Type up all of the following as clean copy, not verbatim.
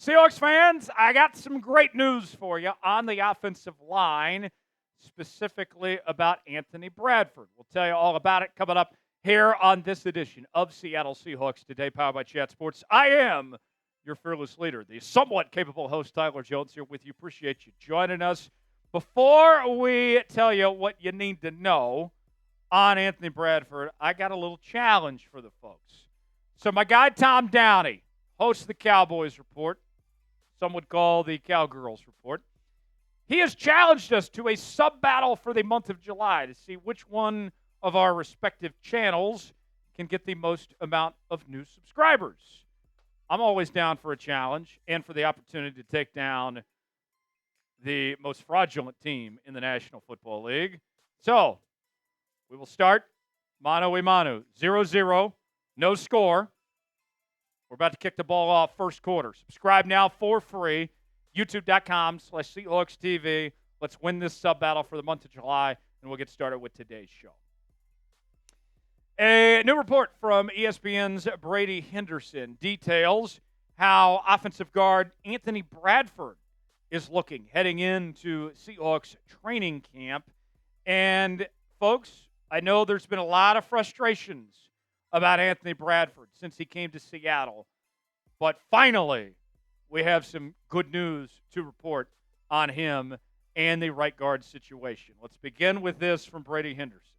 Seahawks fans, I got some great news for you on the offensive line, specifically about Anthony Bradford. We'll tell you all about it coming up here on this edition of Seattle Seahawks Today, powered by Chat Sports. I am your fearless leader, the somewhat capable host, Tyler Jones, here with you. Appreciate you joining us. Before we tell you what you need to know on Anthony Bradford, I got a little challenge for the folks. So my guy Tom Downey, host of the Cowboys Report, some would call the Cowgirls Report, he has challenged us to a sub-battle for the month of July to see which one of our respective channels can get the most amount of new subscribers. I'm always down for a challenge and for the opportunity to take down the most fraudulent team in the National Football League. So, we will start mano a mano, 0-0, no score. We're about to kick the ball off first quarter. Subscribe now for free, youtube.com/Seahawks TV. Let's win this sub-battle for the month of July, and we'll get started with today's show. A new report from ESPN's Brady Henderson details how offensive guard Anthony Bradford is looking heading into Seahawks training camp. And, folks, I know there's been a lot of frustrations about Anthony Bradford since he came to Seattle. But finally, we have some good news to report on him and the right guard situation. Let's begin with this from Brady Henderson.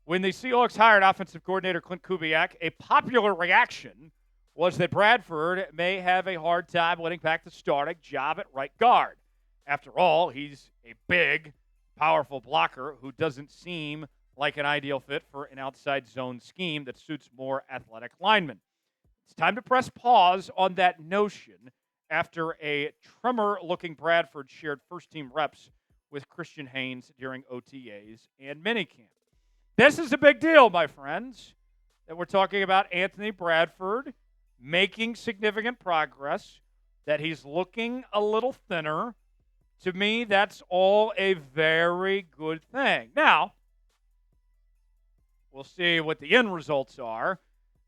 When the Seahawks hired offensive coordinator Klint Kubiak, a popular reaction was that Bradford may have a hard time winning back the starting job at right guard. After all, he's a big, powerful blocker who doesn't seem like an ideal fit for an outside zone scheme that suits more athletic linemen. It's time to press pause on that notion after a trimmer-looking Bradford shared first-team reps with Christian Haynes during OTAs and minicamp. This is a big deal, my friends, that we're talking about Anthony Bradford making significant progress, that he's looking a little thinner. To me, that's all a very good thing. Now, we'll see what the end results are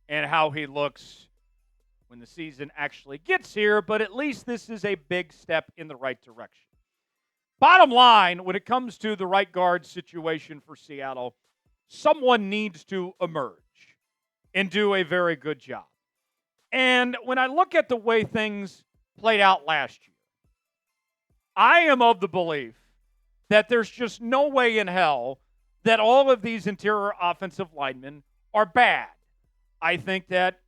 and how he looks when the season actually gets here, but at least this is a big step in the right direction. Bottom line, when it comes to the right guard situation for Seattle, someone needs to emerge and do a very good job. And when I look at the way things played out last year, I am of the belief that there's just no way in hell that all of these interior offensive linemen are bad. I think that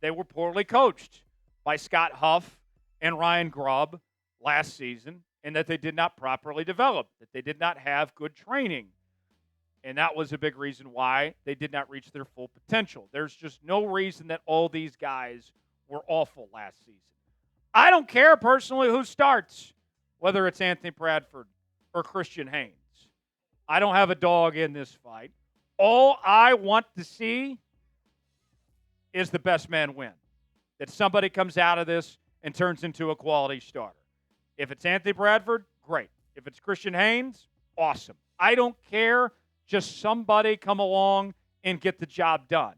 they were poorly coached by Scott Huff and Ryan Grubb last season, and that they did not properly develop, that they did not have good training. And that was a big reason why they did not reach their full potential. There's just no reason that all these guys were awful last season. I don't care personally who starts, whether it's Anthony Bradford or Christian Haynes. I don't have a dog in this fight. All I want to see is the best man win. That somebody comes out of this and turns into a quality starter. If it's Anthony Bradford, great. If it's Christian Haynes, awesome. I don't care. Just somebody come along and get the job done.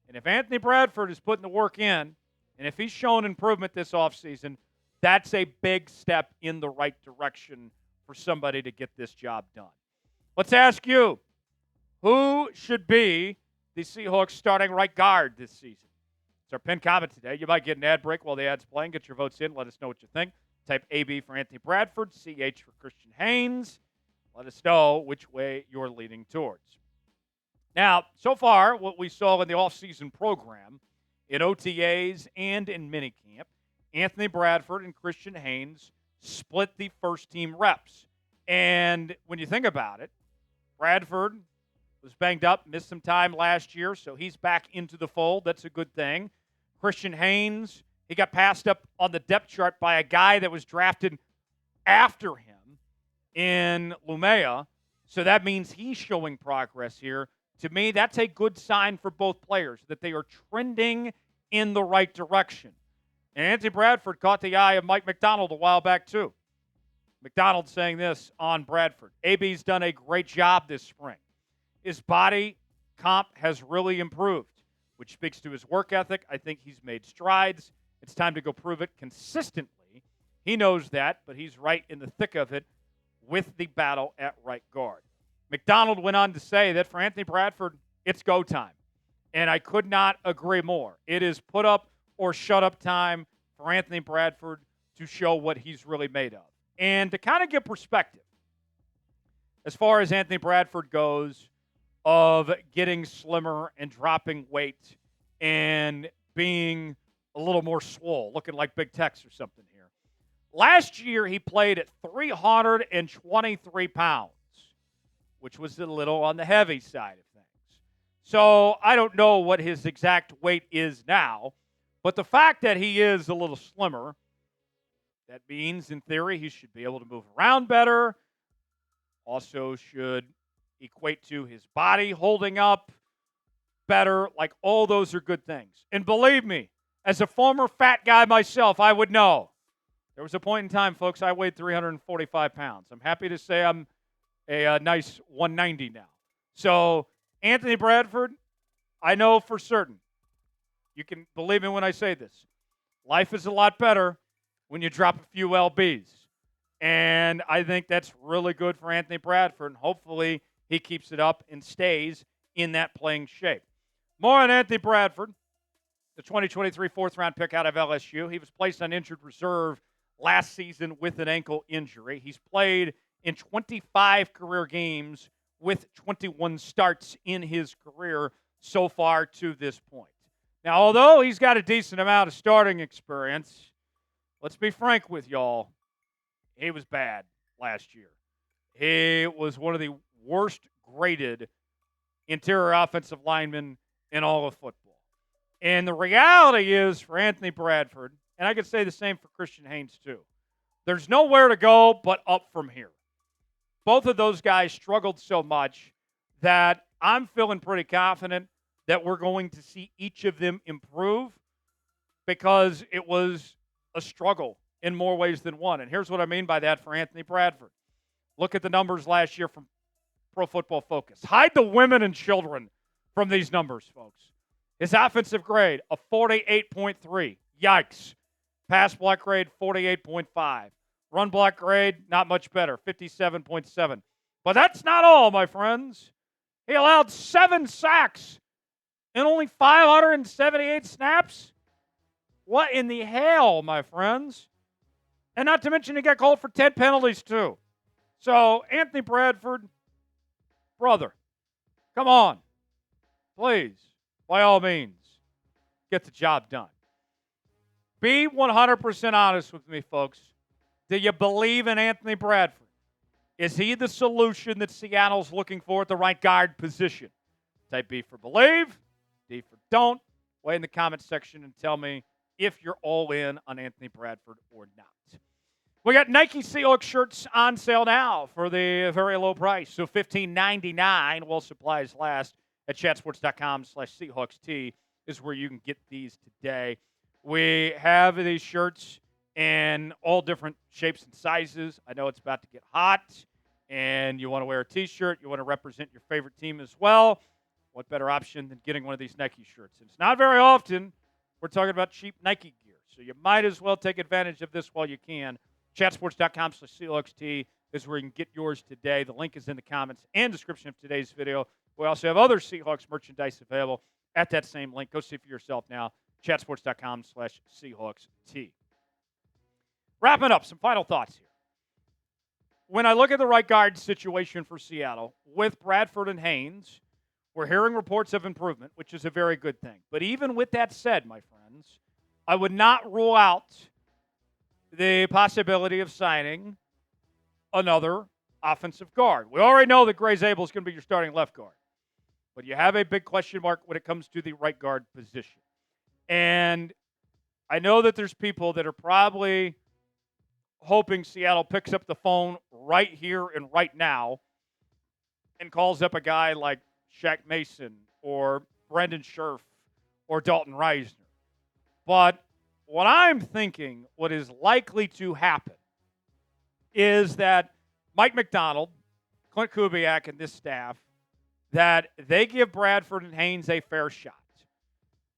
And if Anthony Bradford is putting the work in, and if he's shown improvement this offseason, that's a big step in the right direction for somebody to get this job done. Let's ask you, who should be the Seahawks starting right guard this season? It's our pinned comment today. You might get an ad break while the ad's playing. Get your votes in. Let us know what you think. Type AB for Anthony Bradford, CH for Christian Haynes. Let us know which way you're leaning towards. Now, so far, what we saw in the offseason program, in OTAs and in minicamp, Anthony Bradford and Christian Haynes split the first-team reps. And when you think about it, Bradford was banged up, missed some time last year, so he's back into the fold. That's a good thing. Christian Haynes, he got passed up on the depth chart by a guy that was drafted after him in Lumea, so that means he's showing progress here. To me, that's a good sign for both players, that they are trending in the right direction. And Anthony Bradford caught the eye of Mike McDonald a while back, too. McDonald saying this on Bradford. AB's done a great job this spring. His body comp has really improved, which speaks to his work ethic. I think he's made strides. It's time to go prove it consistently. He knows that, but he's right in the thick of it with the battle at right guard. McDonald went on to say that for Anthony Bradford, it's go time. And I could not agree more. It is put up or shut up time for Anthony Bradford to show what he's really made of. And to kind of get perspective, as far as Anthony Bradford goes, of getting slimmer and dropping weight and being a little more swole, looking like Big Tex or something here. Last year, he played at 323 pounds, which was a little on the heavy side of things. So I don't know what his exact weight is now, but the fact that he is a little slimmer, that means, in theory, he should be able to move around better. Also should equate to his body holding up better. Like, all those are good things. And believe me, as a former fat guy myself, I would know. There was a point in time, folks, I weighed 345 pounds. I'm happy to say I'm a nice 190 now. So, Anthony Bradford, I know for certain, you can believe me when I say this, life is a lot better when you drop a few lbs. And I think that's really good for Anthony Bradford, and hopefully he keeps it up and stays in that playing shape. More on Anthony Bradford, the 2023 fourth-round pick out of LSU. He was placed on injured reserve last season with an ankle injury. He's played in 25 career games with 21 starts in his career so far to this point. Now, although he's got a decent amount of starting experience, let's be frank with y'all, he was bad last year. He was one of the worst graded interior offensive linemen in all of football. And the reality is for Anthony Bradford, and I could say the same for Christian Haynes too, there's nowhere to go but up from here. Both of those guys struggled so much that I'm feeling pretty confident that we're going to see each of them improve, because it was a struggle in more ways than one. And here's what I mean by that for Anthony Bradford. Look at the numbers last year from Pro Football Focus. Hide the women and children from these numbers, folks. His offensive grade, a 48.3. Yikes. Pass block grade, 48.5. Run block grade, not much better, 57.7. But that's not all, my friends. He allowed 7 sacks in only 578 snaps. What in the hell, my friends? And not to mention he got called for 10 penalties, too. So, Anthony Bradford, brother, come on. Please, by all means, get the job done. Be 100% honest with me, folks. Do you believe in Anthony Bradford? Is he the solution that Seattle's looking for at the right guard position? Type B for believe, D for don't. Weigh in the comments section and tell me if you're all in on Anthony Bradford or not. We got Nike Seahawks shirts on sale now for the very low price. So $15.99 while supplies last at chatsports.com/SeahawksT is where you can get these today. We have these shirts in all different shapes and sizes. I know it's about to get hot, and you want to wear a T-shirt. You want to represent your favorite team as well. What better option than getting one of these Nike shirts? And it's not very often we're talking about cheap Nike gear, so you might as well take advantage of this while you can. Chatsports.com/SeahawksT is where you can get yours today. The link is in the comments and description of today's video. We also have other Seahawks merchandise available at that same link. Go see for yourself now. Chatsports.com/SeahawksT. Wrapping up, some final thoughts here. When I look at the right guard situation for Seattle, with Bradford and Haynes, we're hearing reports of improvement, which is a very good thing. But even with that said, my friends, I would not rule out the possibility of signing another offensive guard. We already know that Gray Zabel is going to be your starting left guard. But you have a big question mark when it comes to the right guard position. And I know that there's people that are probably hoping Seattle picks up the phone right here and right now and calls up a guy like Shaq Mason or Brendan Scherf or Dalton Reisner. But what I'm thinking, what is likely to happen, is that Mike McDonald, Klint Kubiak, and this staff, that they give Bradford and Haynes a fair shot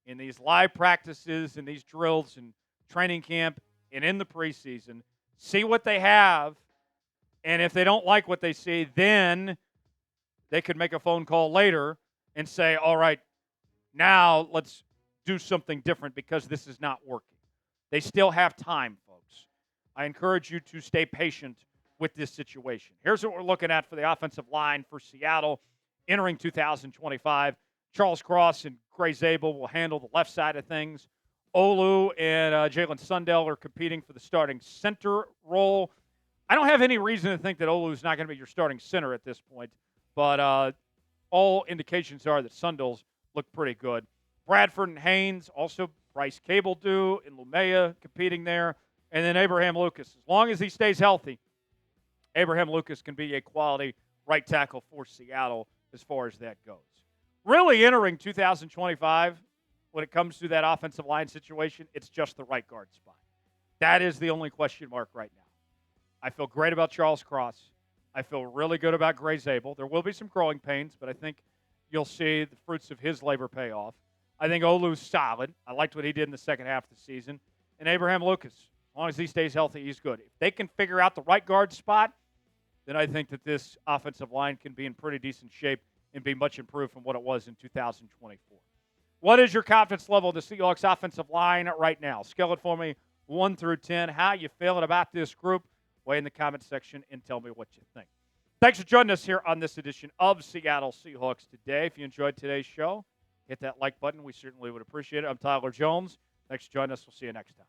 in these live practices and these drills and training camp and in the preseason, see what they have, and if they don't like what they see, then they could make a phone call later and say, all right, now let's do something different because this is not working. They still have time, folks. I encourage you to stay patient with this situation. Here's what we're looking at for the offensive line for Seattle entering 2025. Charles Cross and Gray Zabel will handle the left side of things. Olu and Jalen Sundell are competing for the starting center role. I don't have any reason to think that Olu is not going to be your starting center at this point, but all indications are that Sundell's look pretty good. Bradford and Haynes, also Bryce Cable-Dew and Lumea competing there, and then Abraham Lucas. As long as he stays healthy, Abraham Lucas can be a quality right tackle for Seattle as far as that goes. Really entering 2025, when it comes to that offensive line situation, it's just the right guard spot. That is the only question mark right now. I feel great about Charles Cross. I feel really good about Gray Zabel. There will be some growing pains, but I think you'll see the fruits of his labor pay off. I think Olu's solid. I liked what he did in the second half of the season. And Abraham Lucas, as long as he stays healthy, he's good. If they can figure out the right guard spot, then I think that this offensive line can be in pretty decent shape and be much improved from what it was in 2024. What is your confidence level of the Seahawks offensive line right now? Scale it for me 1 through 10. How you feeling about this group? Weigh in the comment section and tell me what you think. Thanks for joining us here on this edition of Seattle Seahawks Today. If you enjoyed today's show, hit that like button. We certainly would appreciate it. I'm Tyler Jones. Thanks for joining us. We'll see you next time.